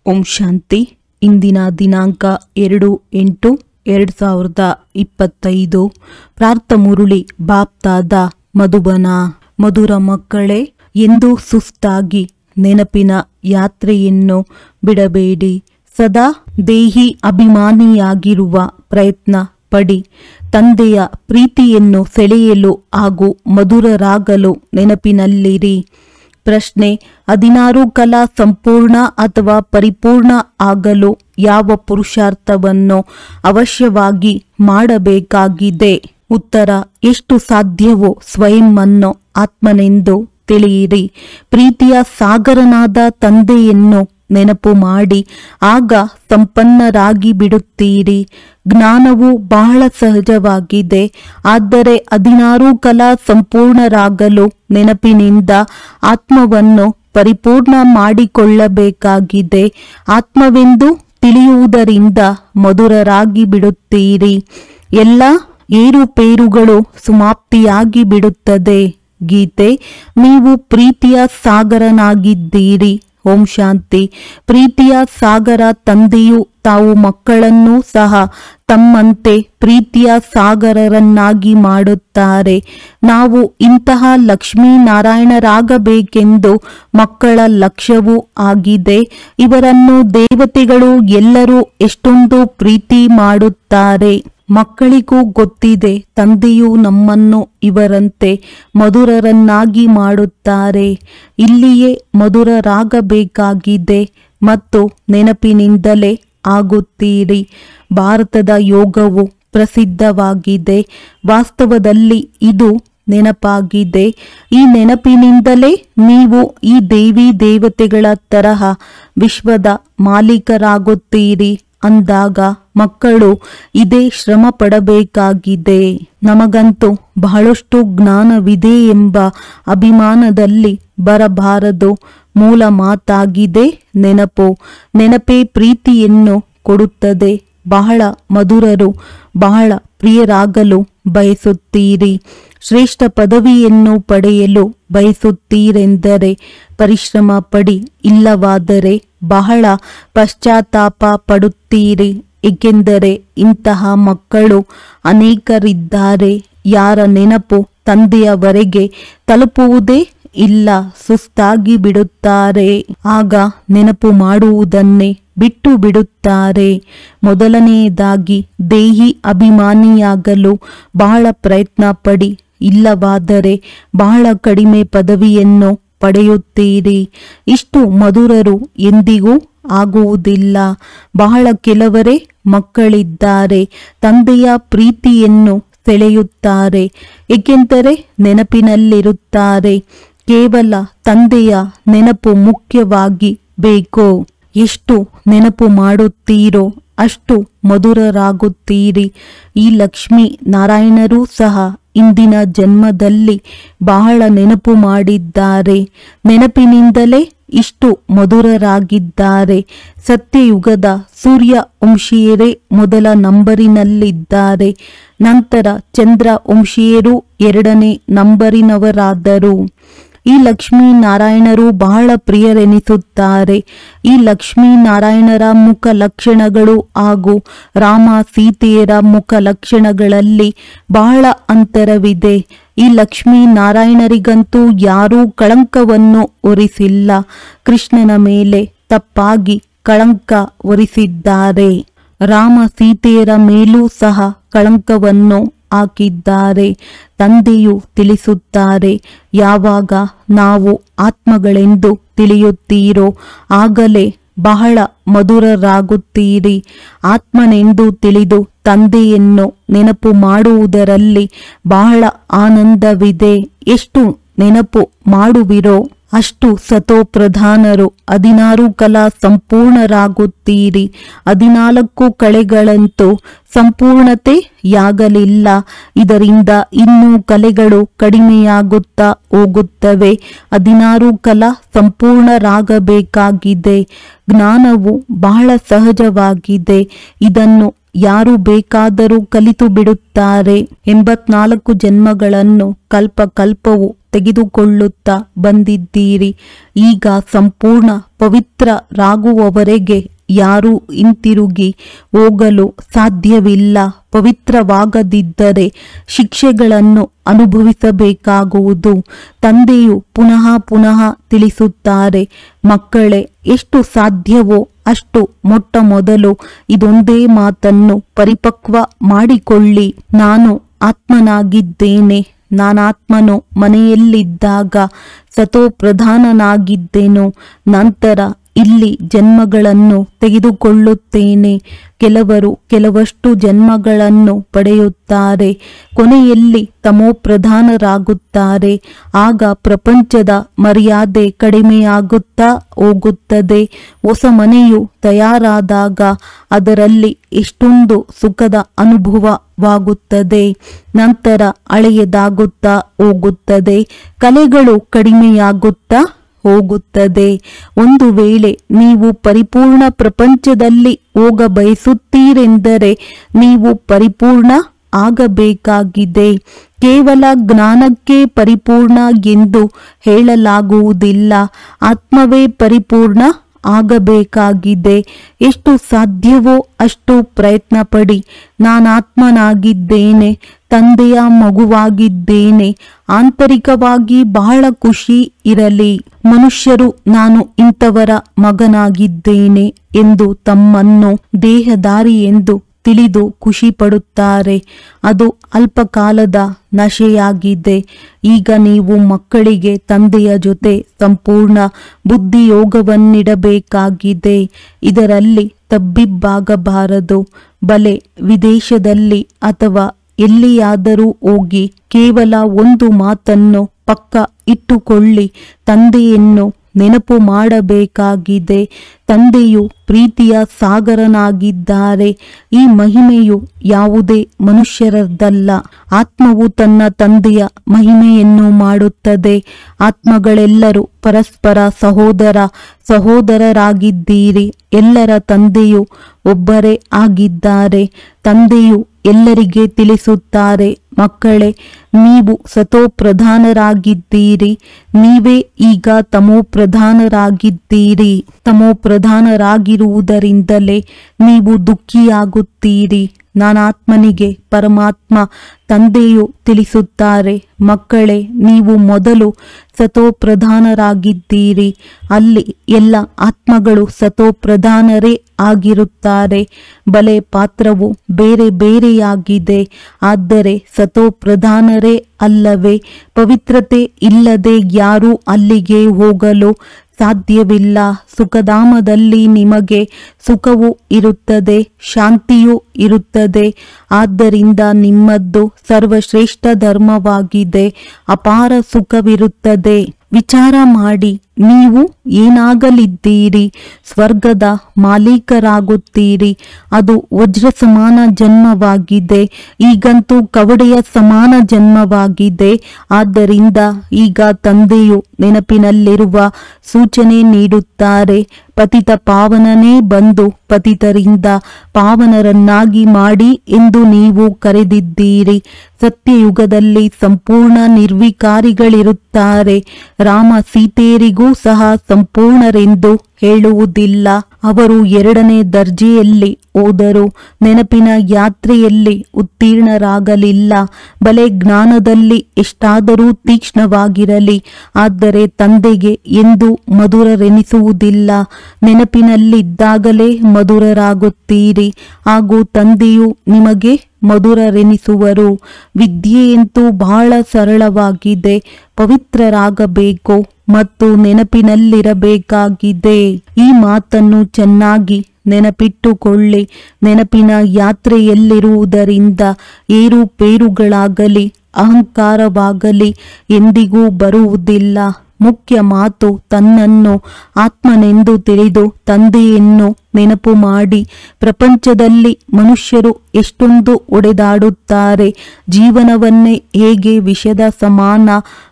ಓಂ ಶಾಂತಿ. ಇಂದಿನ ದಿನಾಂಕ 2/8/2025. ಪ್ರಾರ್ಥ ಮುರುಳಿ ಬಾಪ್ತಾದ ಮಧುಬನ. ಮಧುರ ಮಕ್ಕಳೇ, ಎಂದು ಸುಸ್ತಾಗಿ ನೆನಪಿನ ಯಾತ್ರೆಯನ್ನು ಬಿಡಬೇಡಿ. ಸದಾ ದೇಹಿ ಅಭಿಮಾನಿಯಾಗಿರುವ ಪ್ರಯತ್ನ ಪಡಿ. ತಂದೆಯ ಪ್ರೀತಿಯನ್ನು ಸೆಳೆಯಲು ಹಾಗೂ ಮಧುರರಾಗಲು ನೆನಪಿನಲ್ಲಿರಿ. ಪ್ರಶ್ನೆ: 16 ಕಲಾ ಸಂಪೂರ್ಣ ಅಥವಾ ಪರಿಪೂರ್ಣ ಆಗಲು ಯಾವ ಪುರುಷಾರ್ಥವನ್ನು ಅವಶ್ಯವಾಗಿ ಮಾಡಬೇಕಾಗಿದೆ? ಉತ್ತರ: ಎಷ್ಟು ಸಾಧ್ಯವೋ ಸ್ವಯಂ ಅನ್ನು ಆತ್ಮನೆಂದು ತಿಳಿಯಿರಿ. ಪ್ರೀತಿಯ ಸಾಗರನಾದ ತಂದೆಯನ್ನು ನೆನಪು ಮಾಡಿ, ಆಗ ಸಂಪನ್ನರಾಗಿ ಬಿಡುತ್ತೀರಿ. ಜ್ಞಾನವು ಬಹಳ ಸಹಜವಾಗಿದೆ. ಆದರೆ 16 ಕಲಾ ಸಂಪೂರ್ಣರಾಗಲು ನೆನಪಿನಿಂದ ಆತ್ಮವನ್ನು ಪರಿಪೂರ್ಣ ಮಾಡಿಕೊಳ್ಳಬೇಕಾಗಿದೆ. ಆತ್ಮವೆಂದು ತಿಳಿಯುವುದರಿಂದ ಮಧುರರಾಗಿ ಬಿಡುತ್ತೀರಿ. ಎಲ್ಲ ಏರುಪೇರುಗಳು ಸಮಾಪ್ತಿಯಾಗಿ ಬಿಡುತ್ತದೆ. ಗೀತೆ: ನೀವು ಪ್ರೀತಿಯ ಸಾಗರನಾಗಿದ್ದೀರಿ. ಓಂ ಶಾಂತಿ. ಪ್ರೀತಿಯ ಸಾಗರ ತಂದೆಯು ತಾವು ಮಕ್ಕಳನ್ನೂ ಸಹ ತಮ್ಮಂತೆ ಪ್ರೀತಿಯ ಸಾಗರರನ್ನಾಗಿ ಮಾಡುತ್ತಾರೆ. ನಾವು ಇಂತಹ ಲಕ್ಷ್ಮೀನಾರಾಯಣರಾಗಬೇಕೆಂದು ಮಕ್ಕಳ ಲಕ್ಷ್ಯವೂ ಆಗಿದೆ. ಇವರನ್ನು ದೇವತೆಗಳು ಎಲ್ಲರೂ ಎಷ್ಟೊಂದು ಪ್ರೀತಿ ಮಾಡುತ್ತಾರೆ. ಮಕ್ಕಳಿಗೂ ಗೊತ್ತಿದೆ, ತಂದೆಯು ನಮ್ಮನ್ನು ಇವರಂತೆ ಮಧುರರನ್ನಾಗಿ ಮಾಡುತ್ತಾರೆ. ಇಲ್ಲಿಯೇ ಮಧುರರಾಗಬೇಕಾಗಿದೆ ಮತ್ತು ನೆನಪಿನಿಂದಲೇ ಆಗುತ್ತೀರಿ. ಭಾರತದ ಯೋಗವು ಪ್ರಸಿದ್ಧವಾಗಿದೆ. ವಾಸ್ತವದಲ್ಲಿ ಇದು ನೆನಪಾಗಿದೆ. ಈ ನೆನಪಿನಿಂದಲೇ ನೀವು ಈ ದೇವಿ ದೇವತೆಗಳ ತರಹ ವಿಶ್ವದ ಮಾಲೀಕರಾಗುತ್ತೀರಿ. ಅಂದಾಗ ಮಕ್ಕಳು ಇದೇ ಶ್ರಮ ಪಡಬೇಕಾಗಿದೆ. ನಮಗಂತೂ ಬಹಳಷ್ಟು ಜ್ಞಾನವಿದೆ ಎಂಬ ಅಭಿಮಾನದಲ್ಲಿ ಬರಬಾರದು. ಮೂಲ ಮಾತಾಗಿದೆ ನೆನಪು. ನೆನಪೇ ಪ್ರೀತಿಯನ್ನು ಕೊಡುತ್ತದೆ. ಬಹಳ ಮಧುರರು, ಬಹಳ ಪ್ರಿಯರಾಗಲು ಬಯಸುತ್ತೀರಿ. ಶ್ರೇಷ್ಠ ಪದವಿಯನ್ನು ಪಡೆಯಲು ಬಯಸುತ್ತೀರೆಂದರೆ ಪರಿಶ್ರಮ ಪಡಿ. ಇಲ್ಲವಾದರೆ ಬಹಳ ಪಶ್ಚಾತ್ತಾಪ ಪಡುತ್ತೀರಿ. ಏಕೆಂದರೆ ಇಂತಹ ಮಕ್ಕಳು ಅನೇಕರಿದ್ದಾರೆ. ಯಾರ ನೆನಪು ತಂದೆಯವರೆಗೆ ತಲುಪುವುದೇ ಇಲ್ಲ, ಸುಸ್ತಾಗಿ ಬಿಡುತ್ತಾರೆ. ಆಗ ನೆನಪು ಮಾಡುವುದನ್ನೇ ಬಿಟ್ಟು ಬಿಡುತ್ತಾರೆ. ಮೊದಲನೆಯದಾಗಿ ದೇಹಿ ಅಭಿಮಾನಿಯಾಗಲು ಬಹಳ ಪ್ರಯತ್ನ ಪಡಿ. ಇಲ್ಲವಾದರೆ ಬಹಳ ಕಡಿಮೆ ಪದವಿಯನ್ನು ಪಡೆಯುತ್ತೀರಿ. ಇಷ್ಟು ಮಧುರರು ಎಂದಿಗೂ ಆಗುವುದಿಲ್ಲ. ಬಹಳ ಕೆಲವರೇ ಮಕ್ಕಳಿದ್ದಾರೆ. ತಂದೆಯ ಪ್ರೀತಿಯನ್ನು ಸೆಳೆಯುತ್ತಾರೆ. ಏಕೆಂದರೆ ನೆನಪಿನಲ್ಲಿರುತ್ತಾರೆ. ಕೇವಲ ತಂದೆಯ ನೆನಪು ಮುಖ್ಯವಾಗಿ ಬೇಕು. ಎಷ್ಟು ನೆನಪು ಮಾಡುತ್ತೀರೋ ಅಷ್ಟು ಮಧುರರಾಗುತ್ತೀರಿ. ಈ ಲಕ್ಷ್ಮೀ ನಾರಾಯಣರೂ ಸಹ ಇಂದಿನ ಜನ್ಮದಲ್ಲಿ ಬಹಳ ನೆನಪು ಮಾಡಿದ್ದಾರೆ. ನೆನಪಿನಿಂದಲೇ ಇಷ್ಟು ಮಧುರರಾಗಿದ್ದಾರೆ. ಸತ್ಯಯುಗದ ಸೂರ್ಯ ವಂಶೀಯರೇ ಮೊದಲ ನಂಬರಿನಲ್ಲಿದ್ದಾರೆ. ನಂತರ ಚಂದ್ರ ವಂಶೀಯರು 2ನೇ ನಂಬರಿನವರಾದರು. ಈ ಲಕ್ಷ್ಮೀನಾರಾಯಣರು ಬಹಳ ಪ್ರಿಯರೆನಿಸುತ್ತಾರೆ. ಈ ಲಕ್ಷ್ಮೀನಾರಾಯಣರ ಮುಖ ಲಕ್ಷಣಗಳು ಹಾಗೂ ರಾಮ ಸೀತೆಯರ ಮುಖ ಲಕ್ಷಣಗಳಲ್ಲಿ ಬಹಳ ಅಂತರವಿದೆ. ಈ ಲಕ್ಷ್ಮೀನಾರಾಯಣರಿಗಂತೂ ಯಾರೂ ಕಳಂಕವನ್ನು ಹೊರಿಸಿಲ್ಲ. ಕೃಷ್ಣನ ಮೇಲೆ ತಪ್ಪಾಗಿ ಕಳಂಕ ಹೊರಿಸಿದ್ದಾರೆ. ರಾಮ ಸೀತೆಯರ ಮೇಲೂ ಸಹ ಕಳಂಕವನ್ನು ಹಾಕಿದ್ದಾರೆ. ತಂದೆಯು ತಿಳಿಸುತ್ತಾರೆ, ಯಾವಾಗ ನಾವು ಆತ್ಮಗಳೆಂದು ತಿಳಿಯುತ್ತೀರೋ ಆಗಲೇ ಬಹಳ ಮಧುರರಾಗುತ್ತೀರಿ. ಆತ್ಮನೆಂದು ತಿಳಿದು ತಂದೆಯನ್ನು ನೆನಪು ಮಾಡುವುದರಲ್ಲಿ ಬಹಳ ಆನಂದವಿದೆ. ಎಷ್ಟು ನೆನಪು ಮಾಡುವಿರೋ ಅಷ್ಟು ಸತೋಪ್ರಧಾನರು. 16 ಕಲಾ ಸಂಪೂರ್ಣರಾಗುತ್ತೀರಿ. 14 ಕಲೆಗಳಂತೂ ಸಂಪೂರ್ಣತೆಯಾಗಲಿಲ್ಲ. ಇದರಿಂದ ಇನ್ನೂ ಕಲೆಗಳು ಕಡಿಮೆಯಾಗುತ್ತಾ ಹೋಗುತ್ತವೆ. 16 ಕಲಾ ಸಂಪೂರ್ಣರಾಗಬೇಕಾಗಿದೆ. ಜ್ಞಾನವು ಬಹಳ ಸಹಜವಾಗಿದೆ. ಇದನ್ನು ಯಾರು ಬೇಕಾದರೂ ಕಲಿತು ಬಿಡುತ್ತಾರೆ. 84 ಜನ್ಮಗಳನ್ನು ಕಲ್ಪ ಕಲ್ಪವು ತೆಗೆದುಕೊಳ್ಳುತ್ತಾ ಬಂದಿದ್ದೀರಿ. ಈಗ ಸಂಪೂರ್ಣ ಪವಿತ್ರರಾಗುವವರೆಗೆ ಯಾರೂ ಹಿಂತಿರುಗಿ ಹೋಗಲು ಸಾಧ್ಯವಿಲ್ಲ. ಪವಿತ್ರವಾಗದಿದ್ದರೆ ಶಿಕ್ಷೆಗಳನ್ನು ಅನುಭವಿಸಬೇಕಾಗುವುದು. ತಂದೆಯು ಪುನಃ ಪುನಃ ತಿಳಿಸುತ್ತಾರೆ, ಮಕ್ಕಳೇ, ಎಷ್ಟು ಸಾಧ್ಯವೋ ಅಷ್ಟು ಮೊಟ್ಟ ಮೊದಲು ಇದೊಂದೇ ಮಾತನ್ನು ಪರಿಪಕ್ವ ಮಾಡಿಕೊಳ್ಳಿ. ನಾನು ಆತ್ಮನಾಗಿದ್ದೇನೆ. ನಾನಾತ್ಮನು ಮನೆಯಲ್ಲಿದ್ದಾಗ ಸತೋಪ್ರಧಾನನಾಗಿದ್ದೆನು. ನಂತರ ಇಲ್ಲಿ ಜನ್ಮಗಳನ್ನು ತೆಗೆದುಕೊಳ್ಳುತ್ತೇನೆ. ಕೆಲವರು ಕೆಲವಷ್ಟು ಜನ್ಮಗಳನ್ನು ಪಡೆಯುತ್ತಾರೆ, ಕೊನೆಯಲ್ಲಿ ತಮೋಪ್ರಧಾನರಾಗುತ್ತಾರೆ. ಆಗ ಪ್ರಪಂಚದ ಮರ್ಯಾದೆ ಕಡಿಮೆಯಾಗುತ್ತಾ ಹೋಗುತ್ತದೆ. ಹೊಸ ಮನೆಯು ತಯಾರಾದಾಗ ಅದರಲ್ಲಿ ಎಷ್ಟೊಂದು ಸುಖದ ಅನುಭವವಾಗುತ್ತದೆ. ನಂತರ ಹಳೆಯದಾಗುತ್ತಾ ಹೋಗುತ್ತದೆ, ಕಲೆಗಳು ಕಡಿಮೆಯಾಗುತ್ತಾ ಹೋಗುತ್ತದೆ. ಒಂದು ವೇಳೆ ನೀವು ಪರಿಪೂರ್ಣ ಪ್ರಪಂಚದಲ್ಲಿ ಹೋಗ ಬಯಸುತ್ತೀರೆಂದರೆ ನೀವು ಪರಿಪೂರ್ಣ ಆಗಬೇಕಾಗಿದೆ. ಕೇವಲ ಜ್ಞಾನಕ್ಕೆ ಪರಿಪೂರ್ಣ ಎಂದು ಹೇಳಲಾಗುವುದಿಲ್ಲ. ಆತ್ಮವೇ ಪರಿಪೂರ್ಣ ಆಗಬೇಕಾಗಿದೆ. ಎಷ್ಟು ಸಾಧ್ಯವೋ ಅಷ್ಟು ಪ್ರಯತ್ನ ಪಡಿ. ನಾನಾತ್ಮನಾಗಿದ್ದೇನೆ, ತಂದೆಯ ಮಗುವಾಗಿದ್ದೇನೆ. ಆಂತರಿಕವಾಗಿ ಬಹಳ ಖುಷಿ ಇರಲಿ. ಮನುಷ್ಯರು ನಾನು ಇಂಥವರ ಮಗನಾಗಿದ್ದೇನೆ ಎಂದು ತಮ್ಮನ್ನು ದೇಹಧಾರಿ ಎಂದು ತಿಳಿದು ಖುಷಿ ಪಡುತ್ತಾರೆ. ಅದು ಅಲ್ಪಕಾಲದ ನಶೆಯಾಗಿದೆ. ಈಗ ನೀವು ಮಕ್ಕಳಿಗೆ ತಂದೆಯ ಜೊತೆ ಸಂಪೂರ್ಣ ಬುದ್ಧಿಯೋಗವನ್ನಿಡಬೇಕಾಗಿದೆ. ಇದರಲ್ಲಿ ತಬ್ಬಿಬ್ಬಾಗಬಾರದು. ಬಲೆ ವಿದೇಶದಲ್ಲಿ ಅಥವಾ ಎಲ್ಲಿಯಾದರೂ ಹೋಗಿ ಕೇವಲ ಒಂದು ಮಾತನ್ನು ಪಕ್ಕ ಇಟ್ಟುಕೊಳ್ಳಿ, ತಂದೆಯನ್ನು ನೆನಪು ಮಾಡಬೇಕಾಗಿದೆ. ತಂದೆಯು ಪ್ರೀತಿಯ ಸಾಗರನಾಗಿದ್ದಾರೆ. ಈ ಮಹಿಮೆಯು ಯಾವುದೇ ಮನುಷ್ಯರದ್ದಲ್ಲ. ಆತ್ಮವು ತನ್ನ ತಂದೆಯ ಮಹಿಮೆಯನ್ನು ಮಾಡುತ್ತದೆ. ಆತ್ಮಗಳೆಲ್ಲರೂ ಪರಸ್ಪರ ಸಹೋದರರಾಗಿದ್ದೀರಿ. ಎಲ್ಲರ ತಂದೆಯು ಒಬ್ಬರೇ ಆಗಿದ್ದಾರೆ. ತಂದೆಯು ಎಲ್ಲರಿಗೆ ತಿಳಿಸುತ್ತಾರೆ, ಮಕ್ಕಳೇ, ನೀವು ಸತೋಪ್ರಧಾನರಾಗಿದ್ದೀರಿ. ನೀವೇ ಈಗ ತಮೋಪ್ರಧಾನರಾಗಿದ್ದೀರಿ. ತಮೋಪ್ರಧಾನರಾಗಿರುವುದರಿಂದಲೇ ನೀವು ದುಃಖಿಯಾಗುತ್ತೀರಿ. ನಾನಾತ್ಮನಿಗೆ ಪರಮಾತ್ಮ ತಂದೆಯು ತಿಳಿಸುತ್ತಾರೆ, ಮಕ್ಕಳೇ, ನೀವು ಮೊದಲು ಸತೋಪ್ರಧಾನರಾಗಿದ್ದೀರಿ. ಅಲ್ಲಿ ಎಲ್ಲ ಆತ್ಮಗಳು ಸತೋಪ್ರಧಾನರೇ ಆಗಿರುತ್ತಾರೆ. ಬಲೆ ಪಾತ್ರವು ಬೇರೆ ಬೇರೆಯಾಗಿದೆ, ಆದರೆ ಸತೋಪ್ರಧಾನರೇ ಅಲ್ಲವೇ? ಪವಿತ್ರತೆ ಇಲ್ಲದೆ ಯಾರೂ ಅಲ್ಲಿಗೆ ಹೋಗಲು ಸಾಧ್ಯವಿಲ್ಲ. ಸುಖಧಾಮದಲ್ಲಿ ನಿಮಗೆ ಸುಖವೂ ಇರುತ್ತದೆ, ಶಾಂತಿಯೂ ಇರುತ್ತದೆ. ಆದ್ದರಿಂದ ನಿಮ್ಮದ್ದು ಸರ್ವಶ್ರೇಷ್ಠ ಧರ್ಮವಾಗಿದೆ. ಅಪಾರ ಸುಖವಿರುತ್ತದೆ. ವಿಚಾರ ಮಾಡಿ, ನೀವು ಏನಾಗಲಿದ್ದೀರಿ? ಸ್ವರ್ಗದ ಮಾಲೀಕರಾಗುತ್ತೀರಿ. ಅದು ವಜ್ರ ಸಮಾನ ಜನ್ಮವಾಗಿದೆ. ಈಗಂತೂ ಕವಡೆಯ ಸಮಾನ ಜನ್ಮವಾಗಿದೆ. ಆದ್ದರಿಂದ ಈಗ ತಂದೆಯು ನೆನಪಿನಲ್ಲಿರುವ ಸೂಚನೆ ನೀಡುತ್ತಾರೆ, ಪತಿತ ಪಾವನನೇ ಬಂದು ಪತಿತರಿಂದ ಪಾವನರನ್ನಾಗಿ ಮಾಡಿ ಎಂದು ನೀವು ಕರೆದಿದ್ದೀರಿ. ಸತ್ಯಯುಗದಲ್ಲಿ ಸಂಪೂರ್ಣ ನಿರ್ವಿಕಾರಿಗಳಿರುತ್ತಾರೆ. ರಾಮ ಸೀತೆಯರಿಗೂ ಸಹ ಸಂಪೂರ್ಣರೆಂದು ಹೇಳುವುದಿಲ್ಲ. ಅವರು 2ನೇ ದರ್ಜೆಯಲ್ಲಿ ಹೋದರು. ನೆನಪಿನ ಯಾತ್ರೆಯಲ್ಲಿ ಉತ್ತೀರ್ಣರಾಗಲಿಲ್ಲ. ಬಲೆ ಜ್ಞಾನದಲ್ಲಿ ಎಷ್ಟಾದರೂ ತೀಕ್ಷ್ಣವಾಗಿರಲಿ, ಆದರೆ ತಂದೆಗೆ ಎಂದೂ ಮಧುರರೆನಿಸುವುದಿಲ್ಲ. ನೆನಪಿನಲ್ಲಿದ್ದಾಗಲೇ ಮಧುರರಾಗುತ್ತೀರಿ, ಹಾಗೂ ತಂದೆಯು ನಿಮಗೆ ಮಧುರರೆನಿಸುವರು. ವಿದ್ಯೆಯಂತೂ ಬಹಳ ಸರಳವಾಗಿದೆ. ಪವಿತ್ರರಾಗಬೇಕು ಮತ್ತು ನೆನಪಿನಲ್ಲಿರಬೇಕಾಗಿದೆ. ಈ ಮಾತನ್ನು ಚೆನ್ನಾಗಿ ನೆನಪಿಟ್ಟುಕೊಳ್ಳಿ. ನೆನಪಿನ ಯಾತ್ರೆಯಲ್ಲಿರುವುದರಿಂದ ಏರುಪೇರುಗಳಾಗಲಿ ಅಹಂಕಾರವಾಗಲಿ ಎಂದಿಗೂ ಬರುವುದಿಲ್ಲ. ಮುಖ್ಯ ಮಾತು ತನ್ನನ್ನು ಆತ್ಮನೆಂದು ತಿಳಿದು ತಂದೆಯನ್ನು ನೆನಪು ಮಾಡಿ. ಪ್ರಪಂಚದಲ್ಲಿ ಮನುಷ್ಯರು ಎಷ್ಟೊಂದು ಒಡೆದಾಡುತ್ತಾರೆ. ಜೀವನವನ್ನೇ ಹೇಗೆ ವಿಷದ ಸಮಾನ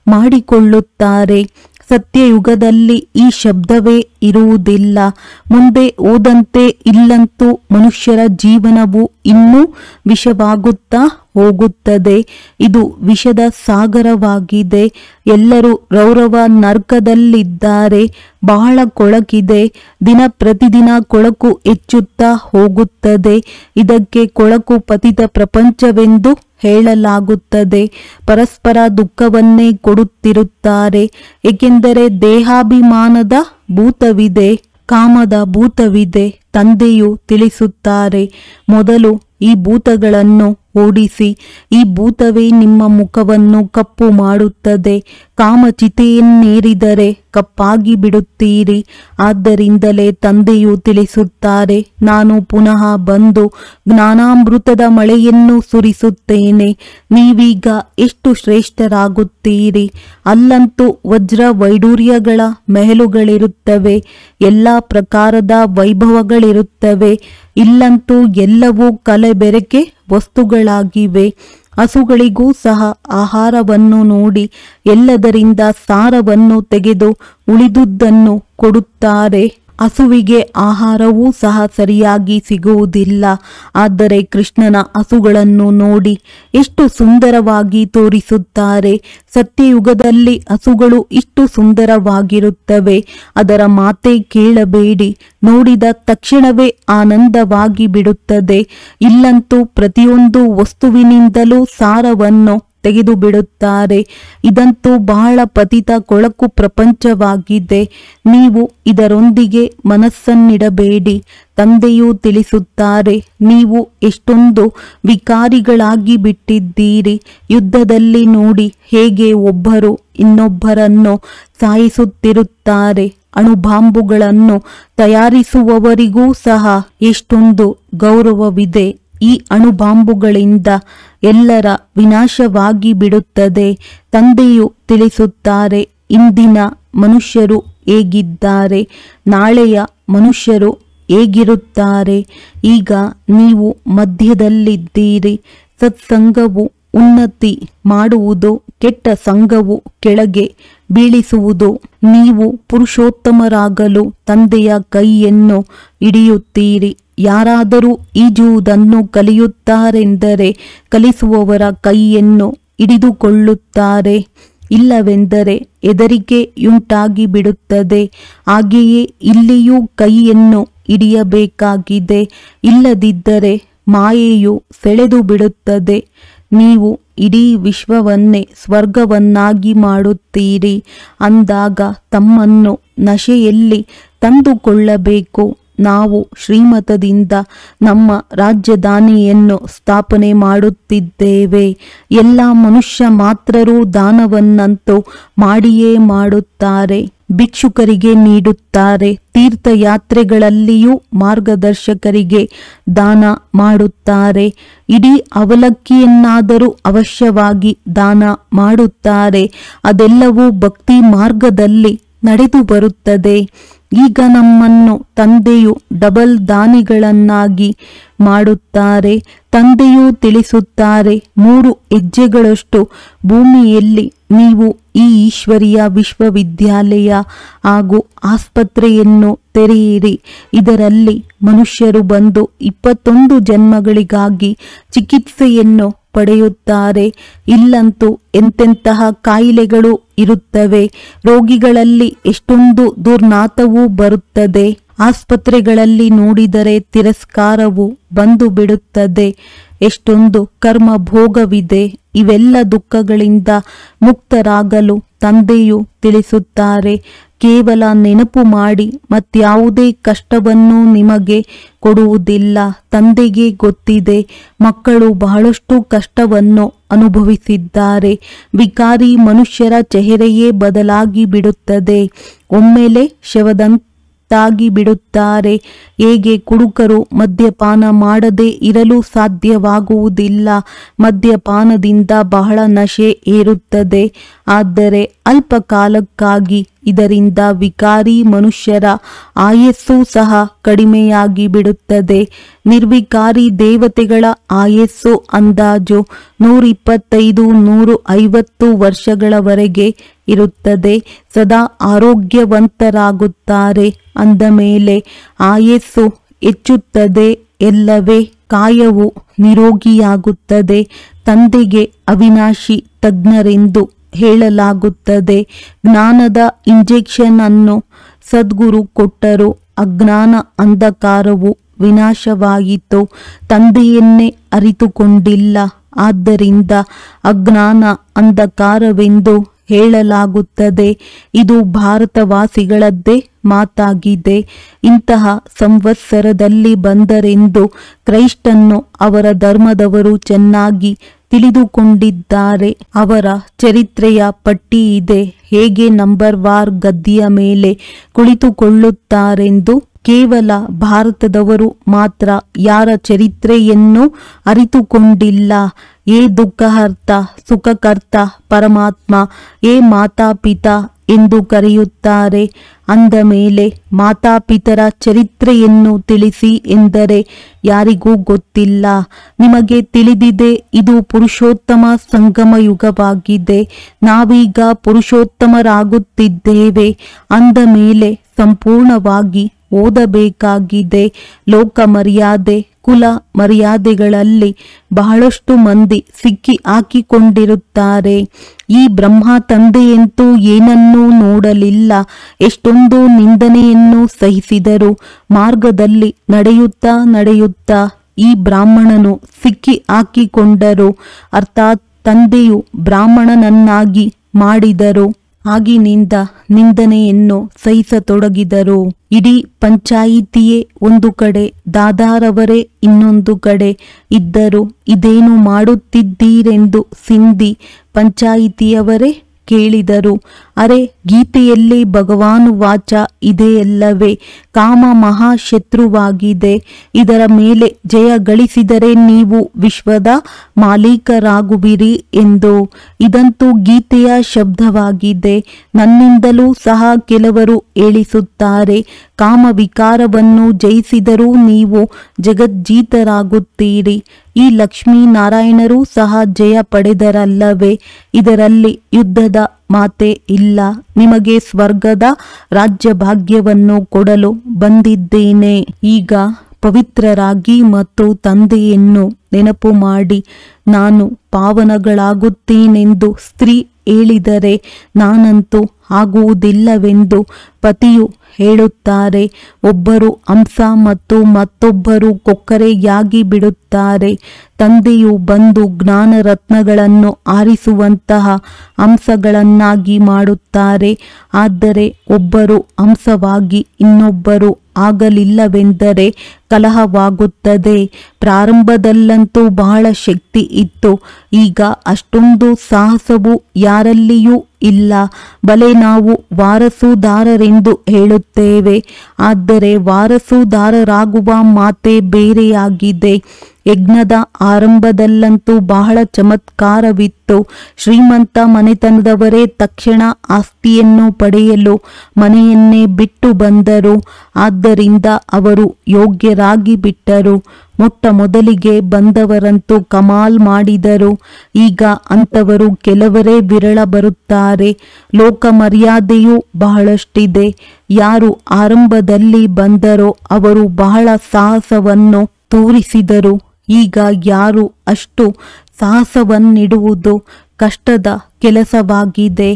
ಮಾಡಿಕೊಳ್ಳುತ್ತಾರೆ. ಸತ್ಯಯುಗದಲ್ಲಿ ಈ ಶಬ್ದವೇ ಇರುವುದಿಲ್ಲ. ಮುಂದೆ ಹೋದಂತೆ ಇಲ್ಲಂತೂ ಮನುಷ್ಯರ ಜೀವನವು ಇನ್ನೂ ವಿಷವಾಗುತ್ತಾ ಹೋಗುತ್ತದೆ. ಇದು ವಿಷದ ಸಾಗರವಾಗಿದೆ. ಎಲ್ಲರೂ ರೌರವ ನರ್ಕದಲ್ಲಿದ್ದಾರೆ. ಬಹಳ ಕೊಳಕಿದೆ. ದಿನ ಪ್ರತಿದಿನ ಕೊಳಕು ಹೆಚ್ಚುತ್ತಾ ಹೋಗುತ್ತದೆ. ಇದಕ್ಕೆ ಕೊಳಕು ಪತಿತ ಪ್ರಪಂಚವೆಂದು ಹೇಳಲಾಗುತ್ತದೆ. ಪರಸ್ಪರ ದುಃಖವನ್ನೇ ಕೊಡುತ್ತಿರುತ್ತಾರೆ. ಏಕೆಂದರೆ ದೇಹಾಭಿಮಾನದ ಭೂತವಿದೆ, ಕಾಮದ ಭೂತವಿದೆ. ತಂದೆಯು ತಿಳಿಸುತ್ತಾರೆ, ಮೊದಲು ಈ ಭೂತಗಳನ್ನು ಓಡಿಸಿ. ಈ ಭೂತವೇ ನಿಮ್ಮ ಮುಖವನ್ನು ಕಪ್ಪು ಮಾಡುತ್ತದೆ. ಕಾಮಚಿತೆಯನ್ನೇರಿದರೆ ಕಪ್ಪಾಗಿ ಬಿಡುತ್ತೀರಿ. ಆದ್ದರಿಂದಲೇ ತಂದೆಯು ತಿಳಿಸುತ್ತಾರೆ, ನಾನು ಪುನಃ ಬಂದು ಜ್ಞಾನಾಮೃತದ ಮಳೆಯನ್ನು ಸುರಿಸುತ್ತೇನೆ. ನೀವೀಗ ಎಷ್ಟು ಶ್ರೇಷ್ಠರಾಗುತ್ತೀರಿ. ಅಲ್ಲಂತೂ ವಜ್ರ ವೈಡೂರ್ಯಗಳ ಮೆಹಲುಗಳಿರುತ್ತವೆ, ಎಲ್ಲ ಪ್ರಕಾರದ ವೈಭವಗಳಿರುತ್ತವೆ. ಇಲ್ಲಂತೂ ಎಲ್ಲವೂ ಕಲೆಬೆರಕೆ ವಸ್ತುಗಳಾಗಿವೆ. ಹಸುಗಳಿಗೂ ಸಹ ಆಹಾರವನ್ನು ನೋಡಿ ಎಲ್ಲದರಿಂದ ಸಾರವನ್ನು ತೆಗೆದು ಉಳಿದುದನ್ನು ಕೊಡುತ್ತಾರೆ. ಹಸುವಿಗೆ ಆಹಾರವೂ ಸಹ ಸರಿಯಾಗಿ ಸಿಗುವುದಿಲ್ಲ. ಆದರೆ ಕೃಷ್ಣನ ಹಸುಗಳನ್ನು ನೋಡಿ ಎಷ್ಟು ಸುಂದರವಾಗಿ ತೋರಿಸುತ್ತಾರೆ. ಸತ್ಯಯುಗದಲ್ಲಿ ಹಸುಗಳು ಇಷ್ಟು ಸುಂದರವಾಗಿರುತ್ತವೆ. ಅದರ ಮಾತೇ ಕೇಳಬೇಡಿ. ನೋಡಿದ ತಕ್ಷಣವೇ ಆನಂದವಾಗಿ ಬಿಡುತ್ತದೆ. ಇಲ್ಲಂತೂ ಪ್ರತಿಯೊಂದು ವಸ್ತುವಿನಿಂದಲೂ ಸಾರವನ್ನು ತೆಗೆದು ಬಿಡುತ್ತಾರೆ. ಇದಂತೂ ಬಹಳ ಪತಿತ ಕೊಳಕು ಪ್ರಪಂಚವಾಗಿದೆ. ನೀವು ಇದರೊಂದಿಗೆ ಮನಸ್ಸನ್ನಿಡಬೇಡಿ. ತಂದೆಯೂ ತಿಳಿಸುತ್ತಾರೆ, ನೀವು ಎಷ್ಟೊಂದು ವಿಕಾರಿಗಳಾಗಿ ಬಿಟ್ಟಿದ್ದೀರಿ. ಯುದ್ಧದಲ್ಲಿ ನೋಡಿ ಹೇಗೆ ಒಬ್ಬರು ಇನ್ನೊಬ್ಬರನ್ನು ಸಾಯಿಸುತ್ತಿರುತ್ತಾರೆ. ಅಣುಬಾಂಬುಗಳನ್ನು ತಯಾರಿಸುವವರಿಗೂ ಸಹ ಎಷ್ಟೊಂದು ಗೌರವವಿದೆ. ಈ ಅಣುಬಾಂಬುಗಳಿಂದ ಎಲ್ಲರ ವಿನಾಶವಾಗಿ ಬಿಡುತ್ತದೆ. ತಂದೆಯು ತಿಳಿಸುತ್ತಾರೆ, ಇಂದಿನ ಮನುಷ್ಯರು ಹೇಗಿದ್ದಾರೆ, ನಾಳೆಯ ಮನುಷ್ಯರು ಹೇಗಿರುತ್ತಾರೆ. ಈಗ ನೀವು ಮಧ್ಯದಲ್ಲಿದ್ದೀರಿ. ಸತ್ಸಂಗವು ಉನ್ನತಿ ಮಾಡುವುದು, ಕೆಟ್ಟ ಸಂಘವು ಕೆಳಗೆ ಬೀಳಿಸುವುದು. ನೀವು ಪುರುಷೋತ್ತಮರಾಗಲು ತಂದೆಯ ಕೈಯನ್ನು ಹಿಡಿಯುತ್ತೀರಿ. ಯಾರಾದರೂ ಈಜುವುದನ್ನು ಕಲಿಯುತ್ತಾರೆಂದರೆ ಕಲಿಸುವವರ ಕೈಯನ್ನು ಹಿಡಿದುಕೊಳ್ಳುತ್ತಾರೆ. ಇಲ್ಲವೆಂದರೆ ಹೆದರಿಕೆಯುಂಟಾಗಿ ಬಿಡುತ್ತದೆ. ಹಾಗೆಯೇ ಇಲ್ಲಿಯೂ ಕೈಯನ್ನು ಹಿಡಿಯಬೇಕಾಗಿದೆ. ಇಲ್ಲದಿದ್ದರೆ ಮಾಯೆಯು ಸೆಳೆದು ಬಿಡುತ್ತದೆ. ನೀವು ಇಡೀ ವಿಶ್ವವನ್ನೇ ಸ್ವರ್ಗವನ್ನಾಗಿ ಮಾಡುತ್ತೀರಿ. ಅಂದಾಗ ತಮ್ಮನ್ನು ನಶೆಯಲ್ಲಿ ತಂದುಕೊಳ್ಳಬೇಕು. ನಾವು ಶ್ರೀಮತದಿಂದ ನಮ್ಮ ರಾಜಧಾನಿಯನ್ನು ಸ್ಥಾಪನೆ ಮಾಡುತ್ತಿದ್ದೇವೆ. ಎಲ್ಲ ಮನುಷ್ಯ ಮಾತ್ರರೂ ದಾನವನ್ನಂತೂ ಮಾಡಿಯೇ ಮಾಡುತ್ತಾರೆ. ಭಿಕ್ಷುಕರಿಗೆ ನೀಡುತ್ತಾರೆ. ತೀರ್ಥಯಾತ್ರೆಗಳಲ್ಲಿಯೂ ಮಾರ್ಗದರ್ಶಕರಿಗೆ ದಾನ ಮಾಡುತ್ತಾರೆ. ಇಡೀ ಅವಲಕ್ಕಿಯನ್ನಾದರೂ ಅವಶ್ಯವಾಗಿ ದಾನ ಮಾಡುತ್ತಾರೆ. ಅದೆಲ್ಲವೂ ಭಕ್ತಿ ಮಾರ್ಗದಲ್ಲಿ ನಡೆದು ಬರುತ್ತದೆ. ಈಗ ನಮ್ಮನ್ನು ತಂದೆಯು ಡಬಲ್ ದಾನಿಗಳನ್ನಾಗಿ ಮಾಡುತ್ತಾರೆ. ತಂದೆಯೂ ತಿಳಿಸುತ್ತಾರೆ, 3 ಹೆಜ್ಜೆಗಳಷ್ಟು ಭೂಮಿಯಲ್ಲಿ ನೀವು ಈ ಈಶ್ವರೀಯ ವಿಶ್ವವಿದ್ಯಾಲಯ ಹಾಗೂ ಆಸ್ಪತ್ರೆಯನ್ನು ತೆರೆಯಿರಿ. ಇದರಲ್ಲಿ ಮನುಷ್ಯರು ಬಂದು 21 ಜನ್ಮಗಳಿಗಾಗಿ ಚಿಕಿತ್ಸೆಯನ್ನು ಪಡೆಯುತ್ತಾರೆ. ಇಲ್ಲಂತೂ ಎಂತೆಂತಹ ಕಾಯಿಲೆಗಳು ಇರುತ್ತವೆ. ರೋಗಿಗಳಲ್ಲಿ ಎಷ್ಟೊಂದು ದುರ್ನಾತವೂ ಬರುತ್ತದೆ. ಆಸ್ಪತ್ರೆಗಳಲ್ಲಿ ನೋಡಿದರೆ ತಿರಸ್ಕಾರವು ಬಂದು ಬಿಡುತ್ತದೆ. ಎಷ್ಟೊಂದು ಕರ್ಮ ಭೋಗವಿದೆ. ಇವೆಲ್ಲ ದುಃಖಗಳಿಂದ ಮುಕ್ತರಾಗಲು ತಂದೆಯು ತಿಳಿಸುತ್ತಾರೆ. ಕೇವಲ ನೆನಪು ಮಾಡಿ, ಮತ್ಯಾವುದೇ ಕಷ್ಟವನ್ನು ನಿಮಗೆ ಕೊಡುವುದಿಲ್ಲ. ತಂದೆಗೆ ಗೊತ್ತಿದೆ, ಮಕ್ಕಳು ಬಹಳಷ್ಟು ಕಷ್ಟವನ್ನು ಅನುಭವಿಸಿದ್ದಾರೆ. ವಿಕಾರಿ ಮನುಷ್ಯರ ಚೆಹರೆಯೇ ಬದಲಾಗಿ ಬಿಡುತ್ತದೆ. ಒಮ್ಮೆಲೆ ಶವದಂತಾಗಿ ಬಿಡುತ್ತಾರೆ. ಹೇಗೆ ಕುಡುಕರು ಮದ್ಯಪಾನ ಮಾಡದೆ ಇರಲು ಸಾಧ್ಯವಾಗುವುದಿಲ್ಲ. ಮದ್ಯಪಾನದಿಂದ ಬಹಳ ನಶೆ ಏರುತ್ತದೆ. ಆದರೆ ಅಲ್ಪ ಕಾಲಕ್ಕಾಗಿ ಇದರಿಂದ ವಿಕಾರಿ ಮನುಷ್ಯರ ಆಯಸ್ಸು ಸಹ ಕಡಿಮೆಯಾಗಿ ಬಿಡುತ್ತದೆ. ನಿರ್ವಿಕಾರಿ ದೇವತೆಗಳ ಆಯಸ್ಸು ಅಂದಾಜು 125-150 ವರ್ಷಗಳವರೆಗೆ ಇರುತ್ತದೆ. ಸದಾ ಆರೋಗ್ಯವಂತರಾಗುತ್ತಾರೆ. ಅಂದ ಮೇಲೆ ಆಯಸ್ಸು ಹೆಚ್ಚುತ್ತದೆ ಎಲ್ಲವೇ. ಕಾಯವು ನಿರೋಗಿಯಾಗುತ್ತದೆ. ತಂದೆಗೆ ಅವಿನಾಶಿ ತಜ್ಞರೆಂದು ಹೇಳಲಾಗುತ್ತದೆ. ಜ್ಞಾನದ ಇಂಜೆಕ್ಷನ್ ಅನ್ನು ಸದ್ಗುರು ಕೊಟ್ಟರು. ಅಜ್ಞಾನ ಅಂಧಕಾರವು ವಿನಾಶವಾಯಿತು. ತಂದೆಯನ್ನೇ ಅರಿತುಕೊಂಡಿಲ್ಲ. ಆದ್ದರಿಂದ ಅಜ್ಞಾನ ಅಂಧಕಾರವೆಂದು ಹೇಳಲಾಗುತ್ತದೆ. ಇದು ಭಾರತವಾಸಿಗಳದ್ದೇ ಮಾತಾಗಿದೆ. ಇಂತಹ ಸಂವತ್ಸರದಲ್ಲಿ ಬಂದರೆಂದು ಕ್ರೈಸ್ತನ್ನು ಅವರ ಧರ್ಮದವರು ಚೆನ್ನಾಗಿ ತಿಳಿದುಕೊಂಡಿದ್ದಾರೆ. ಅವರ ಚರಿತ್ರೆಯ ಪಟ್ಟಿ ಇದೆ. ಹೇಗೆ ನಂಬರ್ ವಾರ್ ಗದ್ದಿಯ ಮೇಲೆ ಕುಳಿತುಕೊಳ್ಳುತ್ತಾರೆಂದು. ಕೇವಲ ಭಾರತದವರು ಮಾತ್ರ ಯಾರ ಚರಿತ್ರೆಯನ್ನು ಅರಿತುಕೊಂಡಿಲ್ಲ. ಏ ದುಃಖಹರ್ತ, ಸುಖಕರ್ತ, ಪರಮಾತ್ಮ, ಏ ಮಾತಾಪಿತಾ ಎಂದು ಕರೆಯುತ್ತಾರೆ. ಅಂದ ಮೇಲೆ ಮಾತಾಪಿತರ ಚರಿತ್ರೆಯನ್ನು ತಿಳಿಸಿ ಎಂದರೆ ಯಾರಿಗೂ ಗೊತ್ತಿಲ್ಲ. ನಿಮಗೆ ತಿಳಿದಿದೆ, ಇದು ಪುರುಷೋತ್ತಮ ಸಂಗಮ ಯುಗವಾಗಿದೆ. ನಾವೀಗ ಪುರುಷೋತ್ತಮರಾಗುತ್ತಿದ್ದೇವೆ. ಅಂದ ಮೇಲೆ ಸಂಪೂರ್ಣವಾಗಿ ಓದಬೇಕಾಗಿದೆ. ಲೋಕ ಮರ್ಯಾದೆ, ಕುಲ ಮರ್ಯಾದೆಗಳಲ್ಲಿ ಬಹಳಷ್ಟು ಮಂದಿ ಸಿಕ್ಕಿ ಹಾಕಿಕೊಂಡಿರುತ್ತಾರೆ. ಈ ಬ್ರಹ್ಮ ತಂದೆಯಂತೂ ಏನನ್ನೂ ನೋಡಲಿಲ್ಲ. ಎಷ್ಟೊಂದು ನಿಂದನೆಯನ್ನು ಸಹಿಸಿದರು. ಮಾರ್ಗದಲ್ಲಿ ನಡೆಯುತ್ತಾ ಈ ಬ್ರಾಹ್ಮಣನು ಸಿಕ್ಕಿ ಹಾಕಿಕೊಂಡರು. ಅರ್ಥಾತ್ ತಂದೆಯು ಬ್ರಾಹ್ಮಣನನ್ನಾಗಿ ಮಾಡಿದರು. ಆಗಿನಿಂದ ನಿಂದನೆಯನ್ನು ಸಹಿಸತೊಡಗಿದರು. ಇಡೀ ಪಂಚಾಯಿತಿಯೇ ಒಂದು ಕಡೆ, ದಾದಾರವರೇ ಇನ್ನೊಂದು ಕಡೆ ಇದ್ದರು. ಇದೇನು ಮಾಡುತ್ತಿದ್ದೀರೆಂದು ಸಿಂಧಿ ಪಂಚಾಯಿತಿಯವರೇ ಕೇಳಿದರು. ಅರೆ, ಗೀತೆಯಲ್ಲಿ ಭಗವಾನು ವಾಚ ಇದೆಯಲ್ಲವೇ, ಕಾಮ ಮಹಾಶತ್ರುವಾಗಿದೆ. ಇದರ ಮೇಲೆ ಜಯ ಗಳಿಸಿದರೆ ನೀವು ವಿಶ್ವದ ಮಾಲೀಕರಾಗುವಿರಿ ಎಂದು. ಇದಂತೂ ಗೀತೆಯ ಶಬ್ದವಾಗಿದೆ. ನನ್ನಿಂದಲೂ ಸಹ ಕೆಲವರು ಹೇಳಿಸುತ್ತಾರೆ, ಕಾಮ ವಿಕಾರವನ್ನು ಜಯಿಸಿದರೂ ನೀವು ಜಗಜ್ಜೀತರಾಗುತ್ತೀರಿ. ಈ ಲಕ್ಷ್ಮೀನಾರಾಯಣರೂ ಸಹ ಜಯ ಪಡೆದರಲ್ಲವೇ. ಇದರಲ್ಲಿ ಯುದ್ಧದ ಮಾತೇ ಇಲ್ಲ. ನಿಮಗೆ ಸ್ವರ್ಗದ ರಾಜ್ಯ ಭಾಗ್ಯವನ್ನು ಕೊಡಲು ಬಂದಿದ್ದೇನೆ. ಈಗ ಪವಿತ್ರರಾಗಿ ಮತ್ತು ತಂದೆಯನ್ನು ನೆನಪು ಮಾಡಿ. ನಾನು ಪಾವನಗಳಾಗುತ್ತೇನೆಂದು ಸ್ತ್ರೀ ಹೇಳಿದರೆ ನಾನಂತೂ ಆಗುವುದಿಲ್ಲವೆಂದು ಪತಿಯು ಹೇಳುತ್ತಾರೆ. ಒಬ್ಬರು ಹಂಸ ಮತ್ತು ಮತ್ತೊಬ್ಬರು ಕೊಕ್ಕರೆಯಾಗಿ ಬಿಡುತ್ತಾರೆ. ತಂದೆಯು ಬಂದು ಜ್ಞಾನ ರತ್ನಗಳನ್ನು ಆರಿಸುವಂತಹ ಹಂಸಗಳನ್ನಾಗಿ ಮಾಡುತ್ತಾರೆ. ಆದರೆ ಒಬ್ಬರು ಹಂಸವಾಗಿ ಇನ್ನೊಬ್ಬರು ಆಗಲಿಲ್ಲವೆಂದರೆ ಕಲಹವಾಗುತ್ತದೆ. ಪ್ರಾರಂಭದಲ್ಲಂತೂ ಬಹಳ ಶಕ್ತಿ ಇತ್ತು. ಈಗ ಅಷ್ಟೊಂದು ಸಾಹಸವು ಯಾರಲ್ಲಿಯೂ ಇಲ್ಲ. ಬಲೆ ನಾವು ವಾರಸುದಾರರೆಂದು ಹೇಳುತ್ತೇವೆ, ಆದರೆ ವಾರಸುದಾರರಾಗುವ ಮಾತೇ ಬೇರೆಯಾಗಿದೆ. ಯಜ್ಞದ ಆರಂಭದಲ್ಲಂತೂ ಬಹಳ ಚಮತ್ಕಾರವಿತ್ತು. ಶ್ರೀಮಂತ ಮನೆತನದವರೇ ತಕ್ಷಣ ಆಸ್ತಿಯನ್ನು ಪಡೆಯಲು ಮನೆಯನ್ನೇ ಬಿಟ್ಟು ಬಂದರು. ಆದ್ದರಿಂದ ಅವರು ಯೋಗ್ಯರಾಗಿ ಬಿಟ್ಟರು. ಮೊಟ್ಟ ಮೊದಲಿಗೆ ಬಂದವರಂತೂ ಕಮಾಲ್ ಮಾಡಿದರು. ಈಗ ಅಂಥವರು ಕೆಲವರೇ ವಿರಳ ಬರುತ್ತಾರೆ. ಲೋಕ ಮರ್ಯಾದೆಯೂ ಬಹಳಷ್ಟಿದೆ. ಯಾರು ಆರಂಭದಲ್ಲಿ ಬಂದರೋ ಅವರು ಬಹಳ ಸಾಹಸವನ್ನು ತೋರಿಸಿದರು. ಈಗ ಯಾರು ಅಷ್ಟು ಸಾಹಸವನ್ನಿಡುವುದು ಕಷ್ಟದ ಕೆಲಸವಾಗಿದೆ.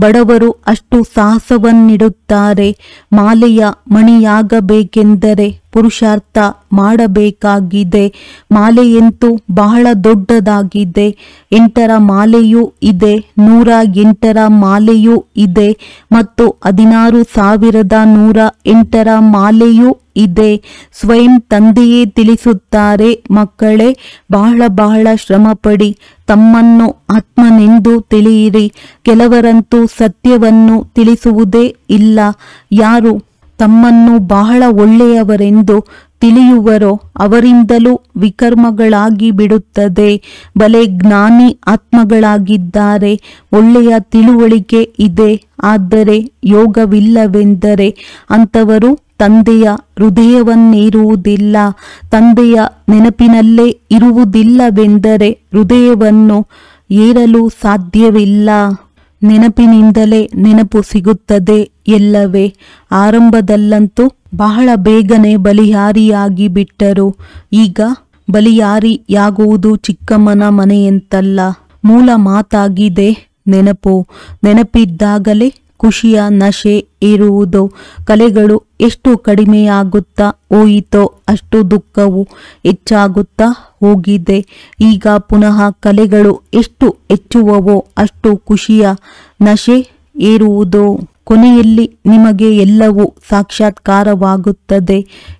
ಬಡವರು ಅಷ್ಟು ಸಾಹಸವನ್ನಿಡುತ್ತಾರೆ. ಮಾಲೆಯ ಮಣಿಯಾಗಬೇಕೆಂದರೆ ಪುರುಷಾರ್ಥ ಮಾಡಬೇಕಾಗಿದೆ. ಮಾಲೆಯಂತೂ ಬಹಳ ದೊಡ್ಡದಾಗಿದೆ. 8ರ ಮಾಲೆಯೂ ಇದೆ, 108ರ ಮಾಲೆಯೂ ಇದೆ ಮತ್ತು 16,108ರ ಮಾಲೆಯೂ ಇದೆ. ಸ್ವಯಂ ತಂದೆಯೇ ತಿಳಿಸುತ್ತಾರೆ, ಮಕ್ಕಳೇ, ಬಹಳ ಶ್ರಮಪಡಿ ತಮ್ಮನ್ನು ಆತ್ಮನೆಂದು ತಿಳಿಯಿರಿ. ಕೆಲವರಂತೂ ಸತ್ಯವನ್ನು ತಿಳಿಸುವುದೇ ಇಲ್ಲ. ಯಾರು ತಮ್ಮನ್ನು ಬಹಳ ಒಳ್ಳೆಯವರೆಂದು ತಿಳಿಯುವರೋ ಅವರಿಂದಲೂ ವಿಕರ್ಮಗಳಾಗಿ ಬಿಡುತ್ತದೆ. ಬಲೆ ಜ್ಞಾನಿ ಆತ್ಮಗಳಾಗಿದ್ದಾರೆ. ಒಳ್ಳೆಯ ತಿಳುವಳಿಕೆ ಇದೆ, ಆದರೆ ಯೋಗವಿಲ್ಲವೆಂದರೆ ಅಂಥವರು ತಂದೆಯ ಹೃದಯವನ್ನೇರುವುದಿಲ್ಲ. ತಂದೆಯ ನೆನಪಿನಲ್ಲೇ ಇರುವುದಿಲ್ಲವೆಂದರೆ ಹೃದಯವನ್ನು ಏರಲು ಸಾಧ್ಯವಿಲ್ಲ. ನೆನಪಿನಿಂದಲೇ ನೆನಪು ಸಿಗುತ್ತದೆ ಎಲ್ಲವೇ. ಆರಂಭದಲ್ಲಂತೂ ಬಹಳ ಬೇಗನೆ ಬಲಿಹಾರಿಯಾಗಿ ಬಿಟ್ಟರು. ಈಗ ಬಲಿಯಾರಿಯಾಗುವುದು ಚಿಕ್ಕಮ್ಮನ ಮನೆಯಂತಲ್ಲ. ಮೂಲ ಮಾತಾಗಿದೆ ನೆನಪು. ನೆನಪಿದ್ದಾಗಲೇ ಖುಷಿಯ ನಶೆ ಇರುವುದು. ಕಲೆಗಳು ಎಷ್ಟು ಕಡಿಮೆಯಾಗುತ್ತಾ ಹೋಯಿತೋ ಅಷ್ಟು ದುಃಖವು ಹೆಚ್ಚಾಗುತ್ತಾ ಹೋಗಿದೆ. ಈಗ ಪುನಃ ಕಲೆಗಳು ಎಷ್ಟು ಹೆಚ್ಚುವವೋ ಅಷ್ಟು ಖುಷಿಯ ನಶೆ ಏರುವುದು. ಕೊನೆಯಲ್ಲಿ ನಿಮಗೆ ಎಲ್ಲವೂ ಸಾಕ್ಷಾತ್ಕಾರವಾಗುತ್ತದೆ.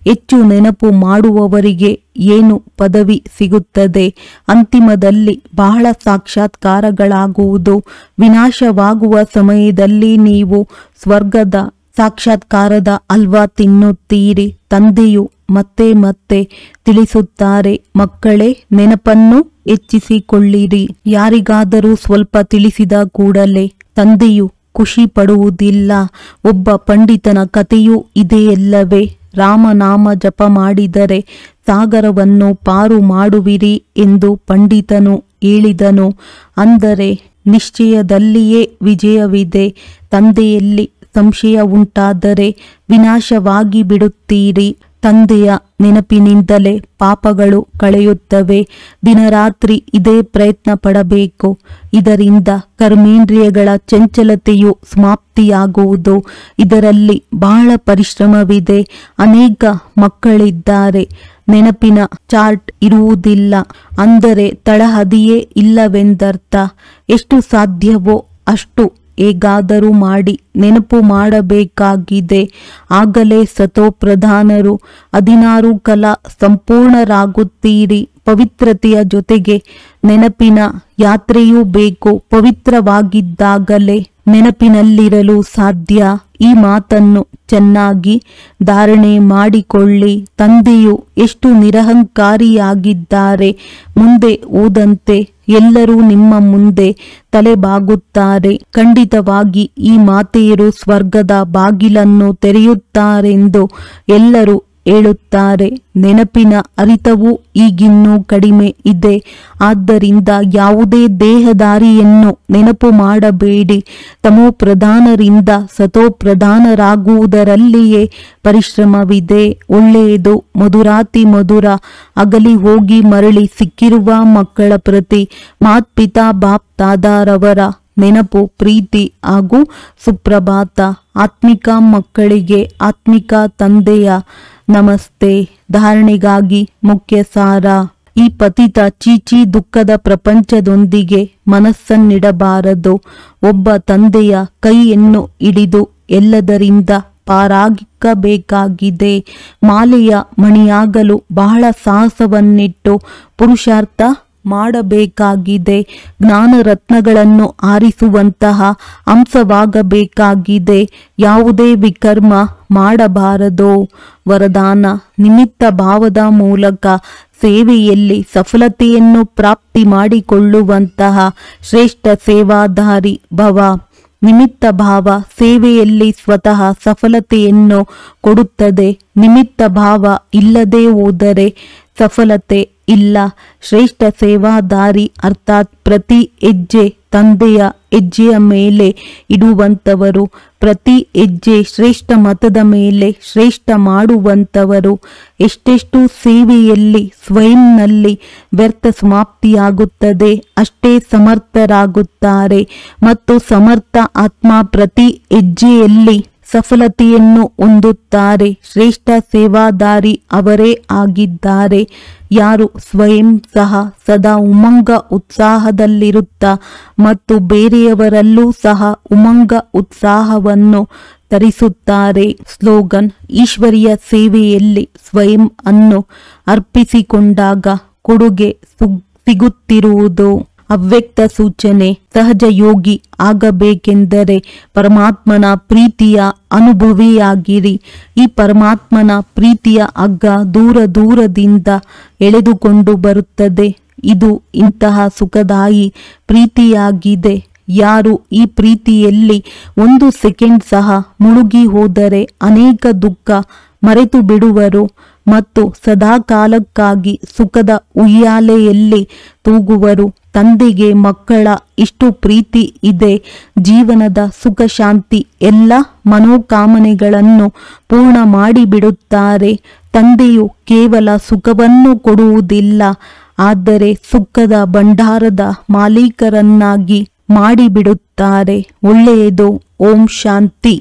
ಹೆಚ್ಚು ನೆನಪು ಮಾಡುವವರಿಗೆ ಏನು ಪದವಿ ಸಿಗುತ್ತದೆ? ಅಂತಿಮದಲ್ಲಿ ಬಹಳ ಸಾಕ್ಷಾತ್ಕಾರಗಳಾಗುವುದು. ವಿನಾಶವಾಗುವ ಸಮಯದಲ್ಲಿ ನೀವು ಸ್ವರ್ಗದ ಸಾಕ್ಷಾತ್ಕಾರದ ಹಲ್ವಾ ತಿನ್ನುತ್ತೀರಿ. ತಂದೆಯು ಮತ್ತೆ ಮತ್ತೆ ತಿಳಿಸುತ್ತಾರೆ, ಮಕ್ಕಳೇ, ನೆನಪನ್ನು ಹೆಚ್ಚಿಸಿಕೊಳ್ಳಿರಿ. ಯಾರಿಗಾದರೂ ಸ್ವಲ್ಪ ತಿಳಿಸಿದ ಕೂಡಲೇ ತಂದೆಯು ಖುಷಿ ಪಡುವುದಿಲ್ಲ. ಒಬ್ಬ ಪಂಡಿತನ ಕಥೆಯೂ ಇದೆಯಲ್ಲವೇ? ರಾಮನಾಮ ಜಪ ಮಾಡಿದರೆ ಸಾಗರವನ್ನು ಪಾರು ಮಾಡುವಿರಿ ಎಂದು ಪಂಡಿತನು ಹೇಳಿದನು. ಅಂದರೆ ನಿಶ್ಚಯದಲ್ಲಿಯೇ ವಿಜಯವಿದೆ. ತಂದೆಯಲ್ಲಿ ಸಂಶಯ ಉಂಟಾದರೆ ವಿನಾಶವಾಗಿ ಬಿಡುತ್ತೀರಿ. ತಂದೆಯ ನೆನಪಿನಿಂದಲೇ ಪಾಪಗಳು ಕಳೆಯುತ್ತವೆ. ದಿನರಾತ್ರಿ ಇದೇ ಪ್ರಯತ್ನ ಪಡಬೇಕು. ಇದರಿಂದ ಕರ್ಮೇಂದ್ರಿಯಗಳ ಚಂಚಲತೆಯು ಸಮಾಪ್ತಿಯಾಗುವುದು. ಇದರಲ್ಲಿ ಬಹಳ ಪರಿಶ್ರಮವಿದೆ. ಅನೇಕ ಮಕ್ಕಳಿದ್ದಾರೆ, ನೆನಪಿನ ಚಾರ್ಟ್ ಇರುವುದಿಲ್ಲ. ಅಂದರೆ ತಳಹದಿಯೇ ಇಲ್ಲವೆಂದರ್ಥ. ಎಷ್ಟು ಸಾಧ್ಯವೋ ಅಷ್ಟು ಹೇಗಾದರೂ ಮಾಡಿ ನೆನಪು ಮಾಡಬೇಕಾಗಿದೆ. ಆಗಲೇ ಸತೋಪ್ರಧಾನರು. 16 ಕಲಾ ಸಂಪೂರ್ಣರಾಗುತ್ತೀರಿ. ಪವಿತ್ರತೆಯ ಜೊತೆಗೆ ನೆನಪಿನ ಯಾತ್ರೆಯೂ ಬೇಕು. ಪವಿತ್ರವಾಗಿದ್ದಾಗಲೇ ನೆನಪಿನಲ್ಲಿರಲು ಸಾಧ್ಯ. ಈ ಮಾತನ್ನು ಚೆನ್ನಾಗಿ ಧಾರಣೆ ಮಾಡಿಕೊಳ್ಳಿ. ತಂದೆಯು ಎಷ್ಟು ನಿರಹಂಕಾರಿಯಾಗಿದ್ದಾರೆ. ಮುಂದೆ ಹೋದಂತೆ ಎಲ್ಲರೂ ನಿಮ್ಮ ಮುಂದೆ ತಲೆಬಾಗುತ್ತಾರೆ. ಖಂಡಿತವಾಗಿ ಈ ಮಾತೆಯರು ಸ್ವರ್ಗದ ಬಾಗಿಲನ್ನು ತೆರೆಯುತ್ತಾರೆಂದು ಎಲ್ಲರೂ ಹೇಳುತ್ತಾರೆ. ನೆನಪಿನ ಅರಿತವೂ ಈಗಿನ್ನೂ ಕಡಿಮೆ ಇದೆ. ಆದ್ದರಿಂದ ಯಾವುದೇ ದೇಹದಾರಿಯನ್ನು ನೆನಪು ಮಾಡಬೇಡಿ. ತಮೋಪ್ರಧಾನರಿಂದ ಸತೋಪ್ರಧಾನರಾಗುವುದರಲ್ಲಿಯೇ ಪರಿಶ್ರಮವಿದೆ. ಒಳ್ಳೆಯದು. ಮಧುರಾತಿ ಮಧುರ ಅಗಲಿ ಹೋಗಿ ಮರಳಿ ಸಿಕ್ಕಿರುವ ಮಕ್ಕಳ ಪ್ರತಿ ಮಾತ್ಪಿತಾ ಬಾಪ್ ದಾದಾರವರ ನೆನಪು, ಪ್ರೀತಿ ಹಾಗೂ ಸುಪ್ರಭಾತ. ಆತ್ಮಿಕ ಮಕ್ಕಳಿಗೆ ಆತ್ಮಿಕ ತಂದೆಯ ನಮಸ್ತೆ. ಧಾರಣೆಗಾಗಿ ಮುಖ್ಯ ಸಾರ. ಈ ಪತಿತ ಚೀಚಿ ದುಃಖದ ಪ್ರಪಂಚದೊಂದಿಗೆ ಮನಸ್ಸನ್ನಿಡಬಾರದು. ಒಬ್ಬ ತಂದೆಯ ಕೈಯನ್ನು ಹಿಡಿದು ಎಲ್ಲದರಿಂದ ಪಾರಾಗಿಕ್ಕಬೇಕಾಗಿದೆ. ಮಾಲೆಯ ಮಣಿಯಾಗಲು ಬಹಳ ಸಾಹಸವನ್ನಿಟ್ಟು ಪುರುಷಾರ್ಥ ಮಾಡಬೇಕಾಗಿದೆ. ಜ್ಞಾನ ರತ್ನಗಳನ್ನು ಆರಿಸುವಂತಹ ಅಂಶವಾಗಬೇಕಾಗಿದೆ. ಯಾವುದೇ ವಿಕರ್ಮ ಮಾಡಬಾರದು. ವರದಾನ: ನಿಮಿತ್ತ ಭಾವದ ಮೂಲಕ ಸೇವೆಯಲ್ಲಿ ಸಫಲತೆಯನ್ನು ಪ್ರಾಪ್ತಿ ಮಾಡಿಕೊಳ್ಳುವಂತಹ ಶ್ರೇಷ್ಠ ಸೇವಾಧಾರಿ ಭವ. ನಿಮಿತ್ತ ಭಾವ ಸೇವೆಯಲ್ಲಿ ಸ್ವತಃ ಸಫಲತೆಯನ್ನು ಕೊಡುತ್ತದೆ. ನಿಮಿತ್ತ ಭಾವ ಇಲ್ಲದೆ ಹೋದರೆ ಸಫಲತೆ ಇಲ್ಲ. ಶ್ರೇಷ್ಠ ಸೇವಾದಾರಿ ಅರ್ಥಾತ್ ಪ್ರತಿ ಹೆಜ್ಜೆ ತಂದೆಯ ಹೆಜ್ಜೆಯ ಮೇಲೆ ಇಡುವಂಥವರು. ಪ್ರತಿ ಹೆಜ್ಜೆ ಶ್ರೇಷ್ಠ ಮತದ ಮೇಲೆ ಶ್ರೇಷ್ಠ ಮಾಡುವಂಥವರು. ಎಷ್ಟೆಷ್ಟು ಸೇವೆಯಲ್ಲಿ ಸ್ವಯಂನಲ್ಲಿ ವ್ಯರ್ಥ ಸಮಾಪ್ತಿಯಾಗುತ್ತದೆ ಅಷ್ಟೇ ಸಮರ್ಥರಾಗುತ್ತಾರೆ. ಮತ್ತು ಸಮರ್ಥ ಆತ್ಮ ಪ್ರತಿ ಹೆಜ್ಜೆಯಲ್ಲಿ ಸಫಲತೆಯನ್ನು ಹೊಂದುತ್ತಾರೆ. ಶ್ರೇಷ್ಠ ಸೇವಾದಾರಿ ಅವರೇ ಆಗಿದ್ದಾರೆ. ಯಾರು ಸ್ವಯಂ ಸಹ ಸದಾ ಉಮಂಗ ಉತ್ಸಾಹದಲ್ಲಿರುತ್ತಾ ಮತ್ತು ಬೇರೆಯವರಲ್ಲೂ ಸಹ ಉಮಂಗ ಉತ್ಸಾಹವನ್ನು ತರಿಸುತ್ತಾರೆ. ಸ್ಲೋಗನ್: ಈಶ್ವರಿಯ ಸೇವೆಯಲ್ಲಿ ಸ್ವಯಂ ಅನ್ನು ಅರ್ಪಿಸಿಕೊಂಡಾಗ ಕೊಡುಗೆ ಸಿಗುತ್ತಿರುವುದು. ಅವ್ಯಕ್ತ ಸೂಚನೆ: ಸಹಜ ಯೋಗಿ ಆಗಬೇಕೆಂದರೆ ಪರಮಾತ್ಮನ ಪ್ರೀತಿಯ ಅನುಭವಿಯಾಗಿರಿ. ಈ ಪರಮಾತ್ಮನ ಪ್ರೀತಿಯ ಹಗ್ಗ ದೂರ ದೂರದಿಂದ ಎಳೆದುಕೊಂಡು ಬರುತ್ತದೆ. ಇದು ಇಂತಹ ಸುಖದಾಯಿ ಪ್ರೀತಿಯಾಗಿದೆ. ಯಾರು ಈ ಪ್ರೀತಿಯಲ್ಲಿ 1 ಸೆಕೆಂಡ್ ಸಹ ಮುಳುಗಿ ಹೋದರೆ ಅನೇಕ ದುಃಖ ಮರೆತು ಬಿಡುವರು ಮತ್ತು ಸದಾಕಾಲಕ್ಕಾಗಿ ಸುಖದ ಉಯ್ಯಾಲೆಯಲ್ಲಿ ತೂಗುವರು. ತಂದೆಗೆ ಮಕ್ಕಳ ಇಷ್ಟು ಪ್ರೀತಿ ಇದೆ. ಜೀವನದ ಸುಖ ಶಾಂತಿ ಎಲ್ಲ ಮನೋಕಾಮನೆಗಳನ್ನು ಪೂರ್ಣ ಮಾಡಿಬಿಡುತ್ತಾರೆ. ತಂದೆಯು ಕೇವಲ ಸುಖವನ್ನು ಕೊಡುವುದಿಲ್ಲ, ಆದರೆ ಸುಖದ ಭಂಡಾರದ ಮಾಲೀಕರನ್ನಾಗಿ ಮಾಡಿಬಿಡುತ್ತಾರೆ. ಒಳ್ಳೆಯದು. ಓಂ ಶಾಂತಿ.